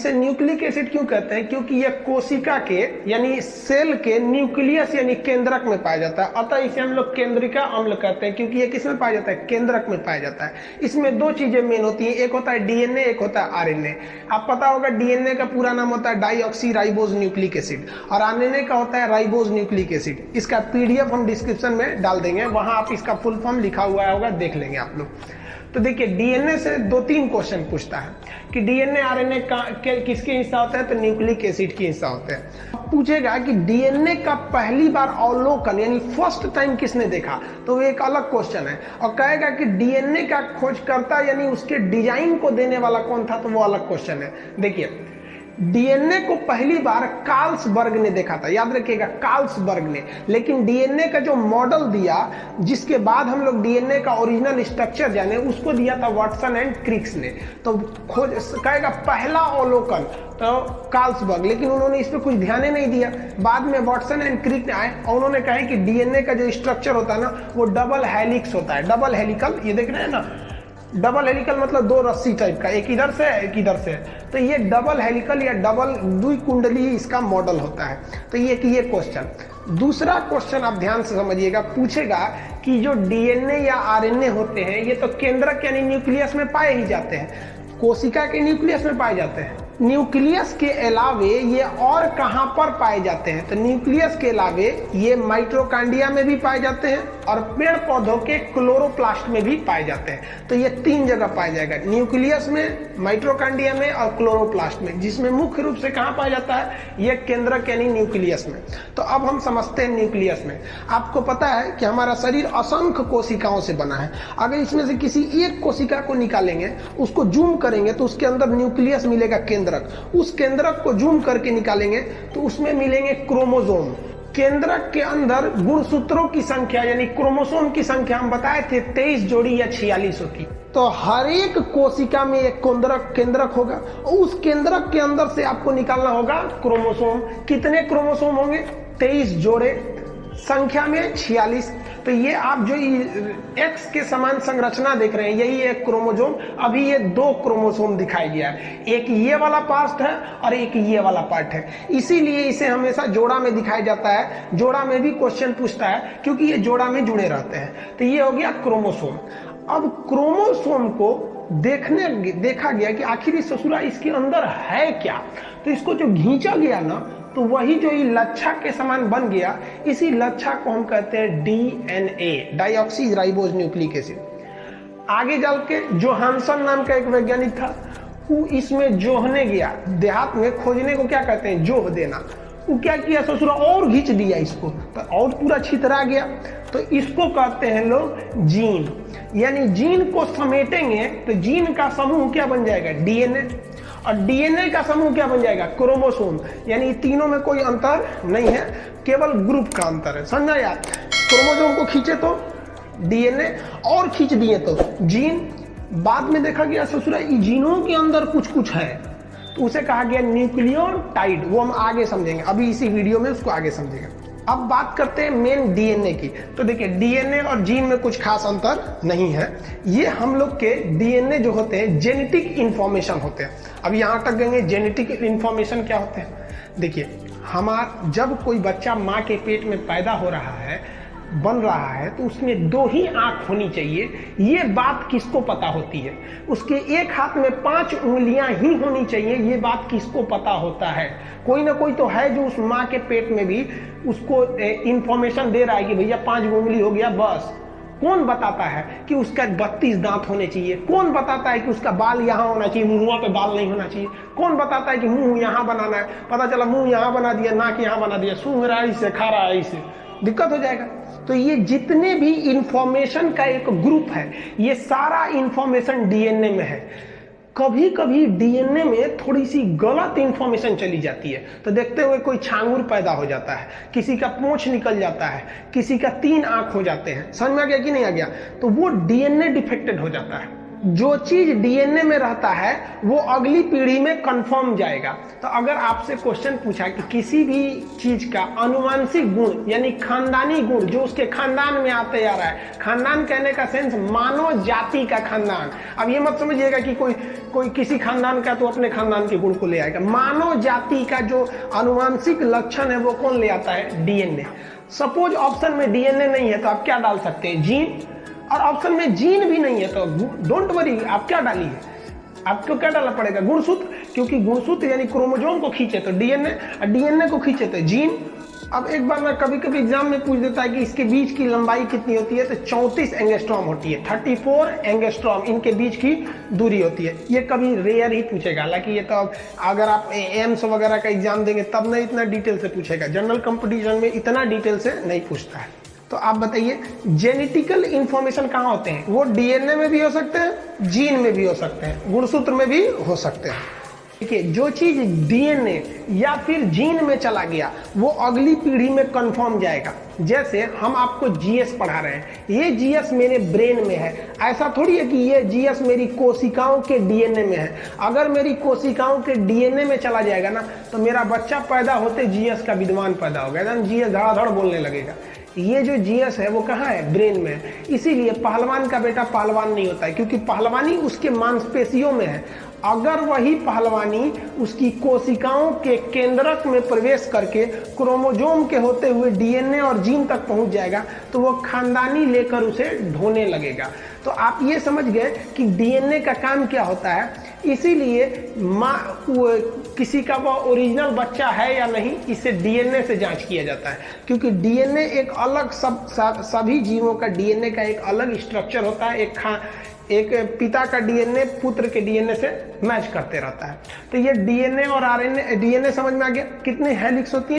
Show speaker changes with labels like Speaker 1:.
Speaker 1: इसे nucleic acid क्यों कहते हैं? क्योंकि यह कोशिका के यानी सेल के न्यूक्लियस यानी केंद्रक में पाया जाता है, अतः इसे हम लोग केंद्रिका अम्ल कहते हैं, क्योंकि यह किस में पाया जाता है? केंद्रक में पाया जाता है। इसमें दो चीजें मेन होती हैं, एक होता है डीएनए, एक होता है आरएनए। आप पता होगा डीएनए का पूरा नाम होता है डाईऑक्सी राइबोज न्यूक्लिक एसिड और आरएनए का होता है राइबोज न्यूक्लिक एसिड। इसका पीडीएफ हम डिस्क्रिप्शन में डाल देंगे, वहां आप इसका फुल फॉर्म लिखा हुआ होगा, देख लेंगे आप लोग। तो देखिए डीएनए से 2-3 क्वेश्चन पूछता है कि डीएनए आरएनए किसके हिस्सा होता है? तो न्यूक्लिक एसिड की हिस्सा होते हैं। पूछेगा कि डीएनए का पहली बार अवलोकन यानी फर्स्ट टाइम किसने देखा? तो वो एक अलग क्वेश्चन है। और कहेगा कि डीएनए का खोजकर्ता यानी उसके डिजाइन को देने वाला कौन था? तो वो अलग क्वेश्चन है। देखिए डीएनए को पहली बार कार्ल्सबर्ग ने देखा था, याद रखिएगा कार्ल्सबर्ग ने। लेकिन डीएनए का जो मॉडल दिया, जिसके बाद हम लोग डीएनए का ओरिजिनल स्ट्रक्चर जाने, उसको दिया था वाटसन एंड क्रिक्स ने। तो खोज कहेगा पहला अवलोकन तो कार्ल्सबर्ग, लेकिन उन्होंने इस पर कुछ ध्यान नहीं दिया। बाद में वाटसन एंड क्रिक आए और उन्होंने कहा कि डीएनए का जो स्ट्रक्चर होता है ना, वो डबल हेलिक्स होता है, डबल हेलिकल। ये देख रहे हैं ना, डबल हेलिकल मतलब 2 रस्सी टाइप का, एक इधर से एक इधर से। तो ये डबल हेलिकल या डबल द्विकुंडली इसका मॉडल होता है। तो ये क्वेश्चन। दूसरा क्वेश्चन आप ध्यान से समझिएगा, पूछेगा कि जो डीएनए या आरएनए होते हैं ये तो केंद्रक यानी न्यूक्लियस में पाए ही जाते हैं, कोशिका के न्यूक्लियस में पाए जाते हैं। न्यूक्लियस के अलावे ये और कहां पर पाए जाते हैं? तो न्यूक्लियस के अलावे ये माइटोकॉन्ड्रिया में भी पाए जाते हैं और पेड़ पौधों के क्लोरोप्लास्ट में भी पाए जाते हैं। तो ये 3 जगह पाया जाएगा, न्यूक्लियस में, माइटोकॉन्ड्रिया में और क्लोरोप्लास्ट में, जिसमें मुख्य रूप से कहां पाया जाता है? ये केंद्रक यानी न्यूक्लियस में। तो अब हम समझते हैं न्यूक्लियस में। आपको पता है कि हमारा शरीर असंख्य कोशिकाओं से बना है। अगर इसमें से किसी एक कोशिका को निकालेंगे, उसको जूम करेंगे तो उसके अंदर न्यूक्लियस मिलेगा, केंद्रक। उस केंद्रक को जूम करके निकालेंगे तो उसमें मिलेंगे क्रोमोसोम। केंद्रक के अंदर गुणसूत्रों की संख्या यानी क्रोमोसोम की संख्या हम बताए थे 23 जोड़ी या 46 होती। तो हर एक कोशिका में एक केंद्रक होगा और उस केंद्रक के अंदर से आपको निकालना होगा क्रोमोसोम। कितने क्रोमोसोम होंगे? 23 जोड़े, संख्या में 46। तो ये आप जो एक्स के समान संरचना देख रहे हैं, यही एक क्रोमोसोम। अभी ये 2 क्रोमोसोम दिखाई दिया है, एक ये वाला पार्ट है और एक ये वाला पार्ट है। इसीलिए इसे हमेशा जोड़ा में दिखाया जाता है। जोड़ा में भी क्वेश्चन पूछता है क्योंकि ये जोड़ा में जुड़े रहते हैं। तो ये हो गया क्रोमोसोम। अब क्रोमोसोम को देखा गया कि आखिर ससुरा इसके अंदर है क्या। तो इसको जो खींचा गया ना, तो वही जो ये लच्छा के समान बन गया, इसी लच्छा को हम कहते हैं DNA, deoxy ribose nucleic acid. आगे चल के जोहानसन नाम का एक वैज्ञानिक था, वो इसमें जोहने गया। देहात में खोजने को क्या कहते हैं? जोह देना। वो क्या किया ससुरा, और खींच दिया इसको, तो और पूरा छितरा गया। तो इसको कहते हैं लोग जीन। यानी जीन को समेटेंगे तो जीन का समूह क्या बन जाएगा? डीएनए। और डीएनए का समूह क्या बन जाएगा? क्रोमोसोम। यानी तीनों में कोई अंतर नहीं है, केवल ग्रुप का अंतर है। समझा यार? क्रोमोसोम को खींचे तो डीएनए और खींच दिए तो जीन। बाद में देखा गया ससुरा जीनों के अंदर कुछ है, तो उसे कहा गया न्यूक्लियोटाइड। वो हम आगे समझेंगे, अभी इसी वीडियो में उसको आगे समझेंगे। अब बात करते हैं मेन डीएनए की। तो देखिए डीएनए और जीन में कुछ खास अंतर नहीं है। ये हम लोग के डीएनए जो होते हैं जेनेटिक इंफॉर्मेशन होते हैं। अब यहाँ तक गएंगे, जेनेटिक इंफॉर्मेशन क्या होते हैं? देखिए जब कोई बच्चा माँ के पेट में पैदा हो रहा है, बन रहा है, तो उसमें 2 ही आंख होनी चाहिए। ये बात किसको पता होती है? उसके एक हाथ में 5 उंगलियां ही होनी चाहिए। ये बात किसको पता होता है? कोई ना कोई तो है जो उस माँ के पेट में भी उसको इंफॉर्मेशन दे रहा है कि भैया 5 उंगली हो गया। बस कौन बताता है कि उसका 32 दांत होने चाहिए? कौन बताता है कि उसका बाल यहाँ होना चाहिए, मुंह पे बाल नहीं होना चाहिए? कौन बताता है कि मुंह यहाँ बनाना है? पता चला मुंह यहाँ बना दिया, नाक यहाँ बना दिया, सूंघ रहा है इसे, खा रहा है इसे, दिक्कत हो जाएगा। तो ये जितने भी इंफॉर्मेशन का एक ग्रुप है, ये सारा इंफॉर्मेशन डीएनए में है। कभी कभी डीएनए में थोड़ी सी गलत इंफॉर्मेशन चली जाती है, तो देखते हुए कोई छांगुर पैदा हो जाता है, किसी का पूंछ निकल जाता है, किसी का 3 आंख हो जाते हैं। समझ में आ गया कि नहीं आ गया? तो वो डीएनए डिफेक्टेड हो जाता है। जो चीज डीएनए में रहता है वो अगली पीढ़ी में कंफर्म जाएगा। तो अगर आपसे क्वेश्चन पूछा कि किसी भी चीज का अनुवांशिक गुण यानी खानदानी गुण जो उसके खानदान में आते जा रहा है, खानदान कहने का सेंस मानव जाति का खानदान। अब ये मत समझिएगा कि कोई किसी खानदान का तो अपने खानदान के गुण को ले आएगा। मानव जाति का जो अनुवांशिक लक्षण है वो कौन ले आता है? डीएनए। सपोज ऑप्शन में डीएनए नहीं है तो आप क्या डाल सकते हैं? जीन। और ऑप्शन में जीन भी नहीं है तो डोंट वरी, आप क्या डालिए? आपको क्या डालना पड़ेगा? गुणसूत्र, क्योंकि गुणसूत्र यानी क्रोमोसोम को खींचे तो डीएनए, और डीएनए को खींचे तो जीन। अब एक बार मैं कभी कभी एग्जाम में पूछ देता है कि इसके बीच की लंबाई कितनी होती है, तो 34 एंगस्ट्रॉम होती है, 34 एंगस्ट्रॉम इनके बीच की दूरी होती है। ये कभी रेयर ही पूछेगा, हालांकि ये तो अगर आप एम्स वगैरह का एग्जाम देंगे तब नहीं इतना डिटेल से पूछेगा, जनरल कंपटीशन में इतना डिटेल से नहीं पूछता है। तो आप बताइए जेनेटिकल इंफॉर्मेशन कहाँ होते हैं? वो डीएनए में भी हो सकते हैं, जीन में भी हो सकते हैं, गुणसूत्र में भी हो सकते हैं। देखिए, जो चीज डीएनए या फिर जीन में चला गया वो अगली पीढ़ी में कंफर्म जाएगा। जैसे हम आपको जीएस पढ़ा रहे हैं, ये जीएस मेरे ब्रेन में है, ऐसा थोड़ी है कि ये जीएस मेरी कोशिकाओं के डीएनए में है। अगर मेरी कोशिकाओं के डीएनए में चला जाएगा ना तो मेरा बच्चा पैदा होते जीएस का विद्वान पैदा होगा, एकदम जीएस धड़ाधड़ बोलने लगेगा। ये जो जीएस है वो कहाँ है? ब्रेन में है। इसीलिए पहलवान का बेटा पहलवान नहीं होता है, क्योंकि पहलवानी उसके मांसपेशियों में है। अगर वही पहलवानी उसकी कोशिकाओं के केंद्रक में प्रवेश करके क्रोमोसोम के होते हुए डीएनए और जीन तक पहुंच जाएगा तो वो खानदानी लेकर उसे ढोने लगेगा। तो आप ये समझ गए कि डीएनए का काम क्या होता है। इसीलिए किसी का वो ओरिजिनल बच्चा है या नहीं, इसे डीएनए से जांच किया जाता है, क्योंकि डीएनए एक अलग सभी जीवों का डीएनए का एक अलग स्ट्रक्चर होता है। एक पिता का डीएनए पुत्र के डीएनए से मैच करते रहता है। तो ये डीएनए और आरएनए, डीएनए समझ में आ गया कितने हेलिक्स होती है?